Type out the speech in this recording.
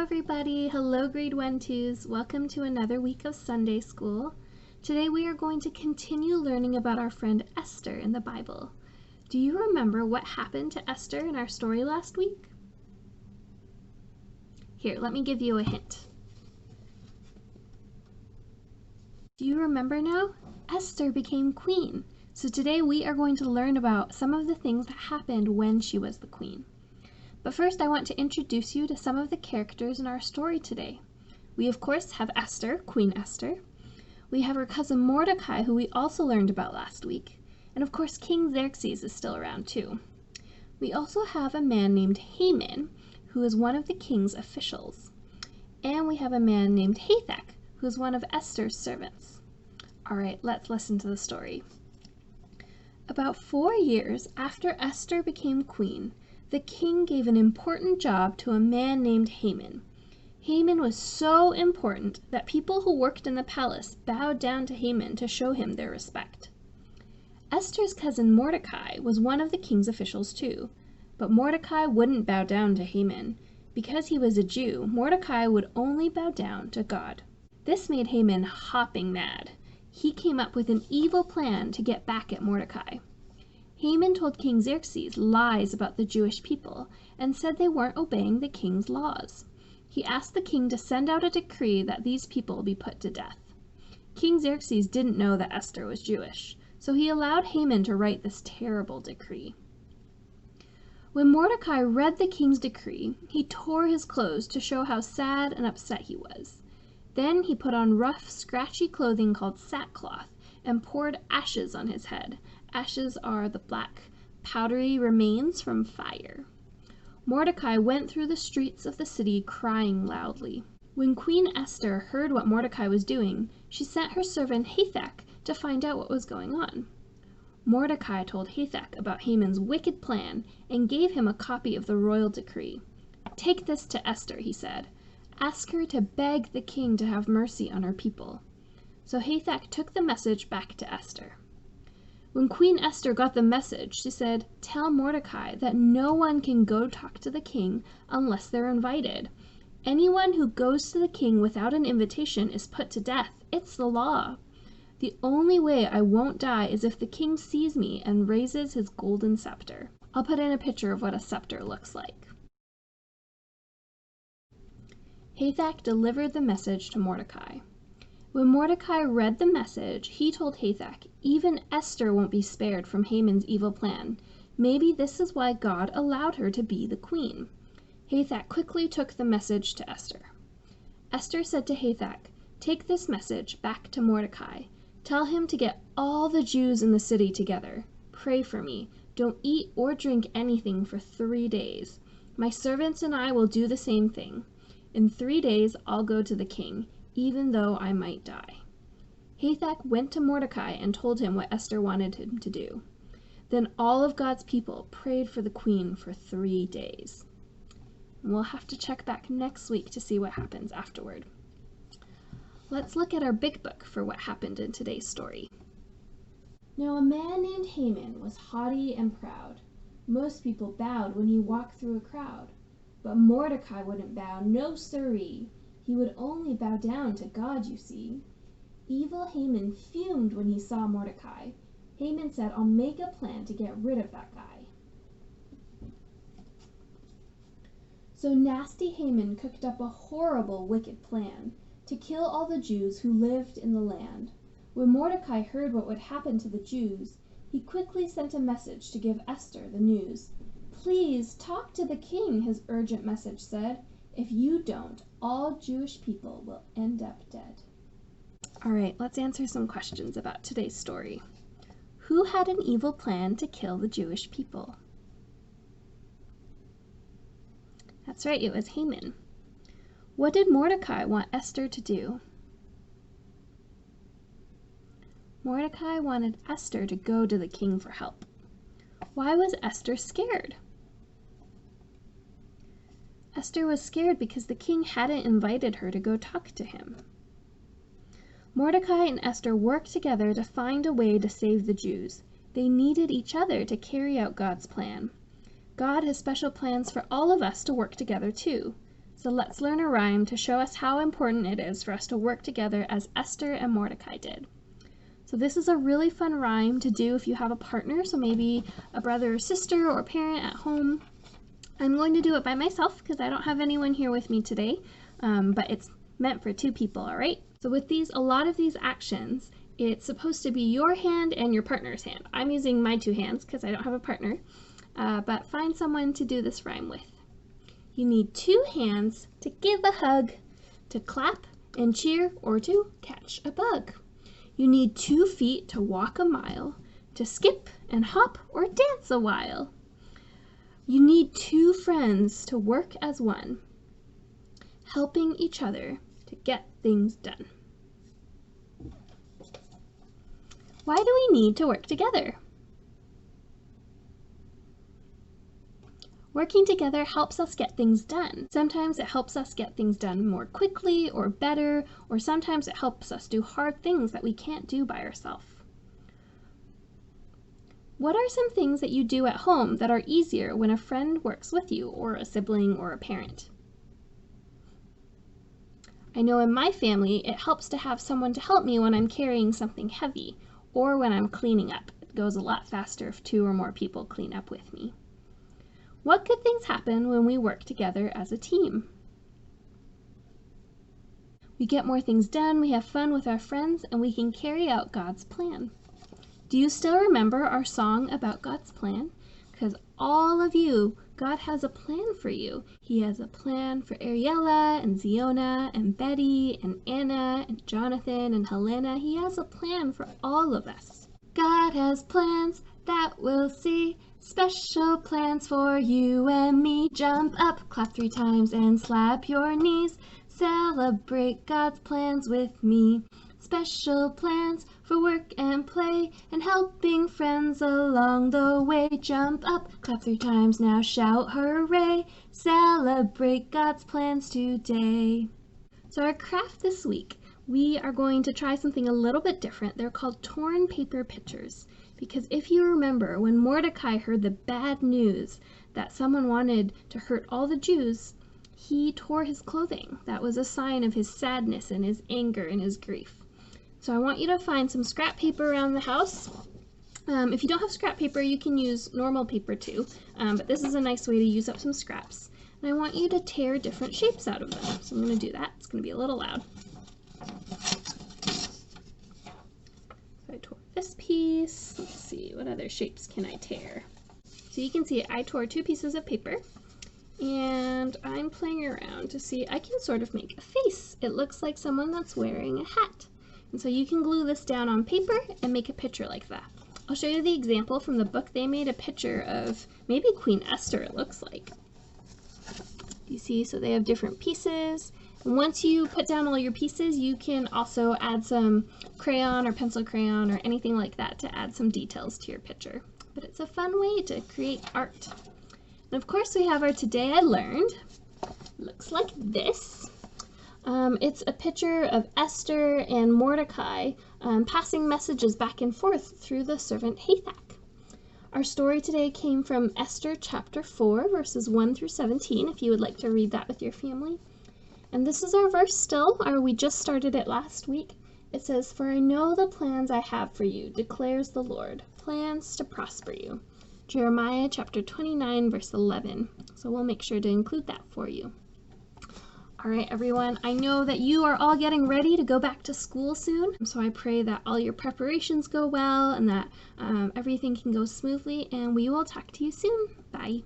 everybody! Hello grade 1-2s! Welcome to another week of Sunday school. Today we are going to continue learning about our friend Esther in the Bible. Do you remember what happened to Esther in our story last week? Here, let me give you a hint. Do you remember now? Esther became queen. So today we are going to learn about some of the things that happened when she was the queen. But first I want to introduce you to some of the characters in our story today. We of course have Esther, Queen Esther. We have her cousin Mordecai, who we also learned about last week. And of course King Xerxes is still around too. We also have a man named Haman, who is one of the king's officials. And we have a man named Hathach, who is one of Esther's servants. Alright, let's listen to the story. About 4 years after Esther became queen, the king gave an important job to a man named Haman. Haman was so important that people who worked in the palace bowed down to Haman to show him their respect. Esther's cousin Mordecai was one of the king's officials too, but Mordecai wouldn't bow down to Haman. Because he was a Jew, Mordecai would only bow down to God. This made Haman hopping mad. He came up with an evil plan to get back at Mordecai. Haman told King Xerxes lies about the Jewish people and said they weren't obeying the king's laws. He asked the king to send out a decree that these people be put to death. King Xerxes didn't know that Esther was Jewish, so he allowed Haman to write this terrible decree. When Mordecai read the king's decree, he tore his clothes to show how sad and upset he was. Then he put on rough, scratchy clothing called sackcloth and poured ashes on his head. Ashes are the black, powdery remains from fire. Mordecai went through the streets of the city crying loudly. When Queen Esther heard what Mordecai was doing, she sent her servant Hathach to find out what was going on. Mordecai told Hathach about Haman's wicked plan and gave him a copy of the royal decree. "Take this to Esther," he said. "Ask her to beg the king to have mercy on her people." So Hathach took the message back to Esther. When Queen Esther got the message, she said, "Tell Mordecai that no one can go talk to the king unless they're invited. Anyone who goes to the king without an invitation is put to death. It's the law. The only way I won't die is if the king sees me and raises his golden scepter." I'll put in a picture of what a scepter looks like. Hathach delivered the message to Mordecai. When Mordecai read the message, he told Hathach, "Even Esther won't be spared from Haman's evil plan. Maybe this is why God allowed her to be the queen." Hathach quickly took the message to Esther. Esther said to Hathach, "Take this message back to Mordecai. Tell him to get all the Jews in the city together. Pray for me. Don't eat or drink anything for 3 days. My servants and I will do the same thing. In 3 days I'll go to the king, even though I might die." Hathach went to Mordecai and told him what Esther wanted him to do. Then all of God's people prayed for the queen for 3 days. And we'll have to check back next week to see what happens afterward. Let's look at our big book for what happened in today's story. Now a man named Haman was haughty and proud. Most people bowed when he walked through a crowd. But Mordecai wouldn't bow, no siree. He would only bow down to God, you see. Evil Haman fumed when he saw Mordecai. Haman said, "I'll make a plan to get rid of that guy." So nasty Haman cooked up a horrible, wicked plan to kill all the Jews who lived in the land. When Mordecai heard what would happen to the Jews, he quickly sent a message to give Esther the news. "Please talk to the king," his urgent message said. "If you don't, all Jewish people will end up dead." All right, let's answer some questions about today's story. Who had an evil plan to kill the Jewish people? That's right, it was Haman. What did Mordecai want Esther to do? Mordecai wanted Esther to go to the king for help. Why was Esther scared? Esther was scared because the king hadn't invited her to go talk to him. Mordecai and Esther worked together to find a way to save the Jews. They needed each other to carry out God's plan. God has special plans for all of us to work together too. So let's learn a rhyme to show us how important it is for us to work together as Esther and Mordecai did. So this is a really fun rhyme to do if you have a partner, so maybe a brother or sister or parent at home. I'm going to do it by myself because I don't have anyone here with me today, but it's meant for 2 people, all right? So with a lot of these actions, it's supposed to be your hand and your partner's hand. I'm using my 2 hands because I don't have a partner, but find someone to do this rhyme with. You need 2 hands to give a hug, to clap and cheer, or to catch a bug. You need 2 feet to walk a mile, to skip and hop or dance a while. You need 2 friends to work as one, helping each other to get things done. Why do we need to work together? Working together helps us get things done. Sometimes it helps us get things done more quickly or better, or sometimes it helps us do hard things that we can't do by ourselves. What are some things that you do at home that are easier when a friend works with you, or a sibling or a parent? I know in my family it helps to have someone to help me when I'm carrying something heavy, or when I'm cleaning up. It goes a lot faster if 2 or more people clean up with me. What good things happen when we work together as a team? We get more things done, we have fun with our friends, and we can carry out God's plan. Do you still remember our song about God's plan? Because all of you, God has a plan for you. He has a plan for Ariella and Ziona and Betty and Anna and Jonathan and Helena. He has a plan for all of us. God has plans that we'll see, special plans for you and me. Jump up, clap 3 times and slap your knees. Celebrate God's plans with me. Special plans for work and play and helping friends along the way. Jump up, clap 3 times, now shout hooray. Celebrate God's plans today. So our craft this week, we are going to try something a little bit different. They're called torn paper pictures. Because if you remember, when Mordecai heard the bad news that someone wanted to hurt all the Jews, he tore his clothing. That was a sign of his sadness and his anger and his grief. So I want you to find some scrap paper around the house. If you don't have scrap paper, you can use normal paper too, but this is a nice way to use up some scraps. And I want you to tear different shapes out of them. So I'm going to do that. It's going to be a little loud. So I tore this piece. Let's see, what other shapes can I tear? So you can see I tore 2 pieces of paper, and I'm playing around to see I can sort of make a face. It looks like someone that's wearing a hat. And so you can glue this down on paper and make a picture like that. I'll show you the example from the book. They made a picture of maybe Queen Esther, it looks like. You see, so they have different pieces. And once you put down all your pieces, you can also add some crayon or pencil crayon or anything like that to add some details to your picture. But it's a fun way to create art. And of course we have our Today I Learned. Looks like this. It's a picture of Esther and Mordecai passing messages back and forth through the servant Hathach. Our story today came from Esther chapter 4, verses 1 through 17, if you would like to read that with your family. And this is our verse still, or we just started it last week. It says, "For I know the plans I have for you, declares the Lord, plans to prosper you." Jeremiah chapter 29, verse 11. So we'll make sure to include that for you. All right, everyone, I know that you are all getting ready to go back to school soon, so I pray that all your preparations go well and that everything can go smoothly, and we will talk to you soon. Bye.